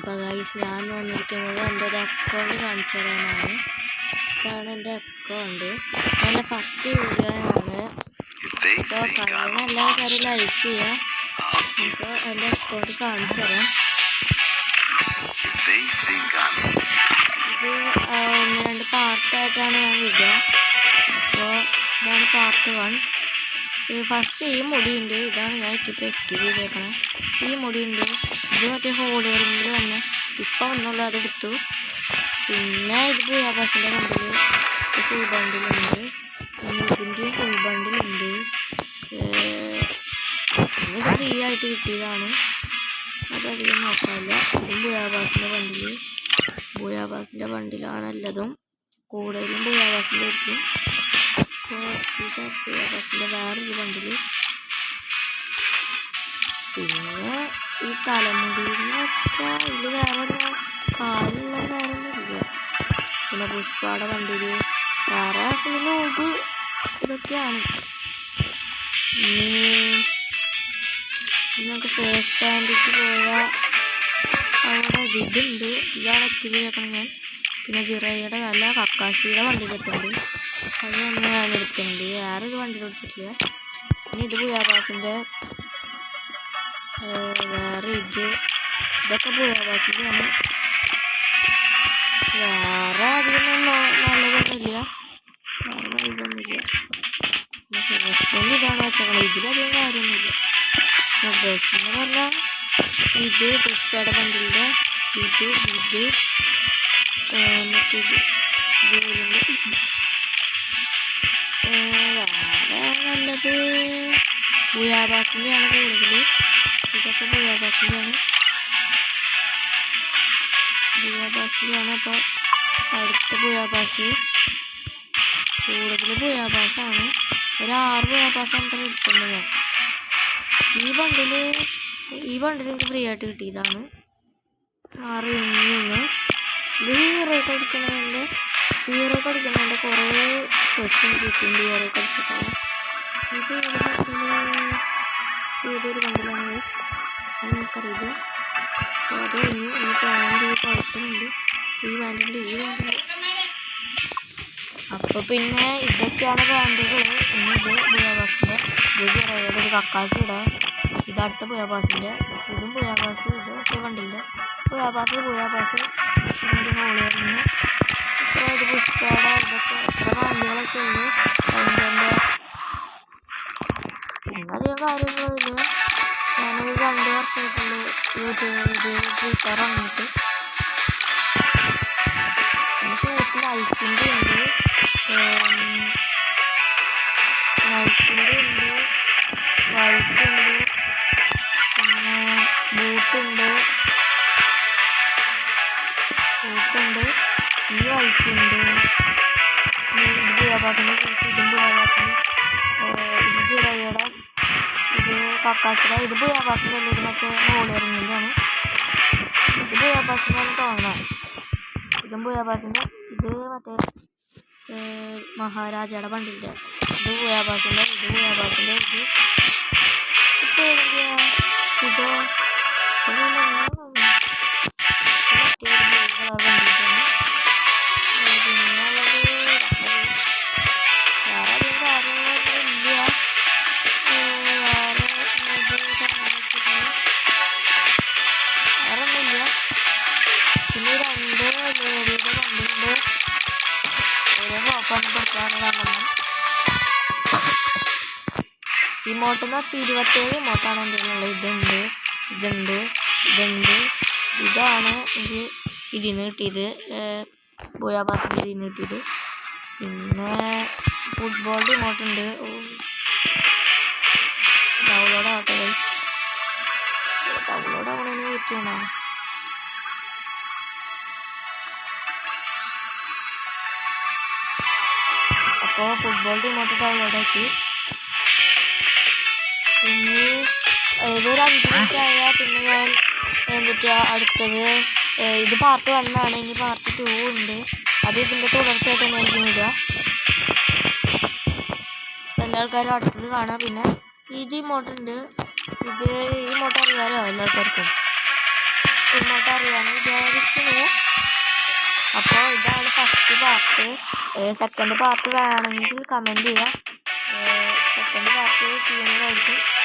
അപ്പോൾ ഗൈസ് ഞാൻ വന്നിരിക്കുന്നത് എൻ്റെ ഒരു അക്കൗണ്ട് കാണിച്ചു തരാനാണ്. ഇതാണ് എൻ്റെ അക്കൗണ്ട്. എൻ്റെ ഫസ്റ്റ് വീഡിയോ ആണ്. അപ്പോൾ കഴിയുന്ന എല്ലാ കാര്യം ലൈക്ക് ചെയ്യുക. അപ്പോൾ എൻ്റെ അക്കൗണ്ട് കാണിച്ചു തരാം. ഇത് 1-2 പാർട്ടായിട്ടാണ് ഞാൻ വിടുക. അപ്പോൾ ഇതാണ് പാർട്ട് 1. ഫസ്റ്റ് ഈ മുടിയുണ്ട്, ഇതാണ് ഞാൻ ഇപ്പോൾ എക്യൂബ് ചെയ്തേക്കണം. ഈ മുടിയുണ്ട്, ഇത് മറ്റേ ഹോളിയറിങ്ങിൽ വന്ന് ഇപ്പം ഒന്നുള്ളൂ, അതെടുത്തു. പിന്നെ ഇത് ബുയാബാസിൻ്റെ ബണ്ടിൽ, ഫുൾ ബണ്ടിലുണ്ട്. പിന്നെ ഇതിൻ്റെ ഫുൾ ബണ്ടിലുണ്ട്. ഇത് ഫ്രീ ആയിട്ട് കിട്ടിയതാണ്, അതധികം നോക്കാനില്ല. ഇതും ബുയാബാസിൻ്റെ ബണ്ടിലാണ് എല്ലതും. കൂടുതലും ബുയാബാസിൻ്റെ ആയിരിക്കും. ബുയാബാസിൻ്റെ വേറൊരു ബണ്ടിൽ. പിന്നെ ഈ തലമുടി എന്ന് വെച്ചാൽ ഇതിൽ വേറെ കാലുള്ള വേറൊന്നുമില്ല. പിന്നെ പുഷ്പയുടെ വണ്ടിയിൽ വേറെ ഫുള്ള് ഇതൊക്കെയാണ്. ഇനി നമുക്ക് ഫേസ് സ്റ്റാൻഡിലേക്ക് പോയാൽ അവിടെ ഇതുണ്ട്, ഇതാണ് എക്യൂബ് ചെയ്തേക്കണം ഞാൻ. പിന്നെ ജിറയുടെ അല്ല കക്കാശിയുടെ വണ്ടിയിലെത്തുന്നുണ്ട്, അതൊന്നും ഞാൻ എടുക്കുന്നുണ്ട്. വേറെ ഒരു വണ്ടിയിൽ എടുത്തിട്ടില്ല. പിന്നെ ഇത് ബുയാബാസിൻ്റെ വേറെ ഇതൊക്കെ ബുയാബാസിൻ്റെയാണ്. വേറെ അധികം നല്ലതൊന്നുമില്ല, വേറെ ഇതൊന്നുമില്ല. ഇതാണ് വെച്ചേക്കണം, ഇതിലധികം കാര്യമൊന്നുമില്ല. ഡ്രസ് എന്ന് പറഞ്ഞാൽ ഇത് പുഷ്പയുടെ ബണ്ടിൻ്റെ ഇത് മറ്റേത് ജയിലിൻ്റെ. വേറെ നല്ലത് ബുയാബാസിൻ്റെയാണ് കൂടുതൽ. ഇതൊക്കെ ബുയാബാസിൻ്റെയാണ്. അപ്പോൾ അടുത്ത ബുയാബാസ് കൂടുതൽ ബുയാബാസാണ്. ഒരു 6 ബുയാബാസ് അത്ര എടുക്കുന്നത് ഞാൻ. ഈ ബണ്ടിൽ എനിക്ക് ഫ്രീ ആയിട്ട് കിട്ടിയതാണ്. 6 ഇന്ന് ഇത് ഹീറോയ്ക്ക് അടിക്കുന്നതിൻ്റെ കുറേ ക്വസ്റ്റ്യൻ കിട്ടിയിട്ടുണ്ട്. ഹീറോയ്ക്ക് അടിച്ചിട്ടാണ് ഇത് ഏതൊരു ബണ്ടിലാണ് നമുക്കറിയില്ല. അപ്പോൾ അത് കഴിഞ്ഞ് ഈ പാൻറ് കളിക്കുന്നുണ്ട്, ഈ പാൻറ്റുണ്ട്. അപ്പോൾ പിന്നെ ഇതൊക്കെയാണ് പാൻറ്റുകൾ. ഇനി ഇത് ബുയാബാസിൻ്റെ, ഇത് ഒരു കക്കാശിയുടെ, ഇത് അടുത്ത ബുയാബാസിൻ്റെ, ഇതും ബുയാബാസ്, ഇത് മറ്റേ വണ്ടിൻ്റെ ബുയാബാസ് ഇതിൻ്റെ ഹോളിയറിങ്. ഇത്ര ഇത് പുഷ്പയുടെ ഇതൊക്കെ ഇത്ര പാൻറ്റുകളൊക്കെ ഉള്ളു. അതിൻ്റെ പിന്നെ അധികം കാര്യങ്ങളില്ല. ഞാനൊരു 2 വർഷമായിട്ടുള്ളൂ ഇത് ഫ്രീ ഫയർ വന്നിട്ട്. പിന്നെ ഷൂട്ട് നൈറ്റിൻ്റെ ഉണ്ട്, വൈറ്റുണ്ട്, പിന്നെ ബൂട്ടുണ്ട്, ഈ വൈറ്റുണ്ട്. ഇത് ബുയാബാസിൻ്റെ ഷൂട്ട്, ഇതും ബുയാബാസിന്, ഇത് ജിറയുടെ, ഇത് കക്കാശിയുടെ, ഇത് ബുയാബാസിൻ്റെ അല്ല, ഇത് മറ്റേ ഹോളിയറിങ്ങിൻ്റെയാണ്. ഇത് ബുയാബാസിൻ്റെ തോന്നുന്നത്, ഇതും ബുയാബാസിൻ്റെ. ഇത് മറ്റേ മഹാരാജയുടെ ബണ്ടിൻ്റെ, ഇത് ബുയാബാസിൻ്റെ, ഇത് ബുയാബാസിൻ്റെ. ഇതോ മറ്റേ കളർ ബണ്ടിൻ്റെയാണ്. പിന്നുള്ളത് വേറെ അധികം കാര്യങ്ങളൊന്നുമില്ല. വേറൊന്നുമില്ല. പിന്നെ 2 ലേഡിയുടെ ബണ്ടിലുണ്ട്. ഓരോ ഫോട്ടോ കൊടുക്കാണ് കാണുന്നത്. ഇമോട്ടെന്ന് വെച്ചാൽ 27 ഇമോട്ടാണ് എൻ്റെ ഉള്ളത്. ഇതാണ് ഇതിന് കിട്ടിയത്, ബുയാബാസിൻ്റെ ഇതിന് കിട്ടിയത്. പിന്നെ ഫുട്ബോളിൻ്റെ ഇമോട്ടുണ്ട്. ഡൗൺലോഡ് ആവട്ടെ, ഡൗൺലോഡ് ആവണേന് വെയിറ്റ് ചെയ്യണോ? അപ്പോൾ ഫുട്ബോളിൻ്റെ ഇമോട്ട് ഡൗൺലോഡ് ആക്കി. ഇനി ഇതൊരു 5 മിനിറ്റ് ആയാൽ പിന്നെ ഞാൻ അടുത്തത് ഇത് പാർട്ട് 1 ആണ്. ഇനി പാർട്ട് 2 ഉണ്ട്, അത് ഇതിൻ്റെ തുടർച്ചയായിട്ട് തന്നെ ആയിരിക്കും ഇടുക. എല്ലാ ആൾക്കാരും അടുത്തത് കാണാം. പിന്നെ ഇത് ഇമോട്ടുണ്ട്, ഈ മോട്ടർ അറിയാലോ എല്ലാവർക്കും. ഇമോട്ട് അറിയാനും അപ്പോൾ ഇതാണ് ഫസ്റ്റ് പാർട്ട്. സെക്കൻഡ് പാർട്ട് വേണമെങ്കിൽ കമൻറ്റ് ചെയ്യുക. സെക്കൻഡ് പാർട്ട് ചെയ്യുന്നതായിരിക്കും.